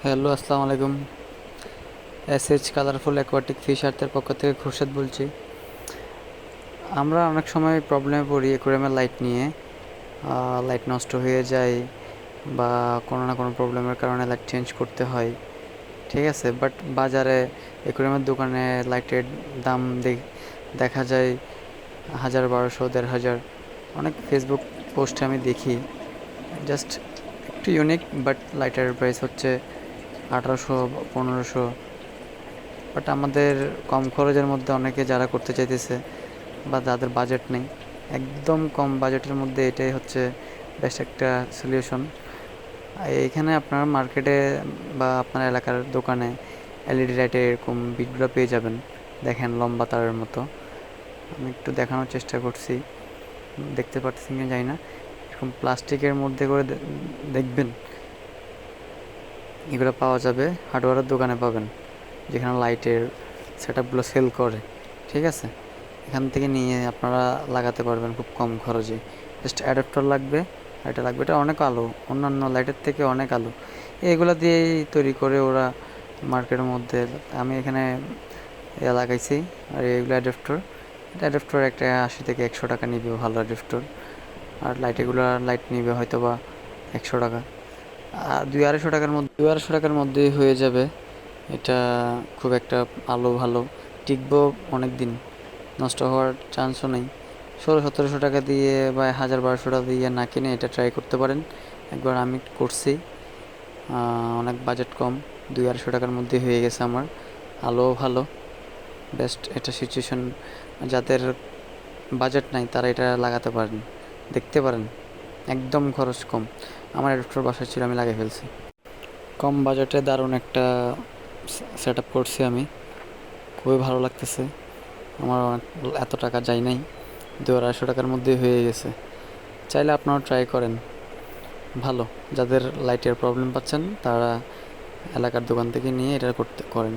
Hello, আসসালামু আলাইকুম। SH colourful aquatic fish আর্থের পক্ষ থেকে খুরশেদ বলছি। আমরা অনেক সময় প্রবলেমে পড়ি অ্যাকোয়ারিয়ামের লাইট নিয়ে। লাইট নষ্ট হয়ে যায় বা কোনো না কোনো প্রবলেমের কারণে লাইট চেঞ্জ করতে হয়, ঠিক আছে। বাট বাজারে অ্যাকোয়ারিয়ামের দোকানে লাইটের দাম দেখা যায় 1000, 1200, 1500। অনেক ফেসবুক পোস্টে আমি দেখি, জাস্ট একটু ইউনিক, বাট লাইটের প্রাইস হচ্ছে 1800, 1500। বাট আমাদের কম খরচের মধ্যে অনেকে যারা করতে চাইতেছে বা যাদের বাজেট নেই, একদম কম বাজেটের মধ্যে এটাই হচ্ছে বেস্ট একটা সলিউশন। এইখানে আপনার মার্কেটে বা আপনার এলাকার দোকানে এলইডি লাইটের এরকম বিটগুলো পেয়ে যাবেন। দেখেন, লম্বা তারের মতো। আমি একটু দেখানোর চেষ্টা করছি, দেখতে পাচ্ছি কিনা জানি না। এরকম প্লাস্টিকের মধ্যে করে দেখবেন, এগুলো পাওয়া যাবে হার্ডওয়্যারের দোকানে পাবেন, যেখানে লাইটের সেট আপগুলো সেল করে, ঠিক আছে। এখান থেকে নিয়ে আপনারা লাগাতে পারবেন খুব কম খরচে। জাস্ট অ্যাডাপ্টার লাগবে, এটা লাগবে। এটা অনেক আলো, অন্যান্য লাইটের থেকে অনেক আলো। এগুলো দিয়েই তৈরি করে ওরা মার্কেটের মধ্যে। আমি এখানে লাগাইছি। আর এগুলো অ্যাডাপ্টার, এটা অ্যাডাপ্টার একটা 80 থেকে 100 টাকা নিবে, ভালো অ্যাডাপ্টার। আর লাইট নিবে হয়তো বা 100 টাকা। আর 200-250 টাকার মধ্যেই হয়ে যাবে। এটা খুব একটা আলো ভালো, টিকবো অনেক দিন, নষ্ট হওয়ার চান্সও নেই। 1600-1700 টাকা দিয়ে বা 1000-1200 টাকা দিয়ে না কিনে এটা ট্রাই করতে পারেন। একবার আমি করছি, অনেক বাজেট কম, 200-250 টাকার মধ্যে হয়ে গেছে আমার। আলোও ভালো, বেস্ট এটা সিচুয়েশন। যাদের বাজেট নাই তারা এটা লাগাতে পারেন, দেখতে পারেন। একদম খরচ কম। আমার অ্যাডাপ্টার বাসায় ছিল, আমি লাগিয়ে ফেলছি। কম বাজেটে দারুণ একটা সেট আপ করছি আমি, খুবই ভালো লাগতেছে আমার। এত টাকা যায় নাই, 200-250 টাকার মধ্যে হয়ে গেছে। চাইলে আপনারাও ট্রাই করেন, ভালো। যাদের লাইটের প্রবলেম পাচ্ছেন তারা এলাকার দোকান থেকে নিয়ে এটা করেন।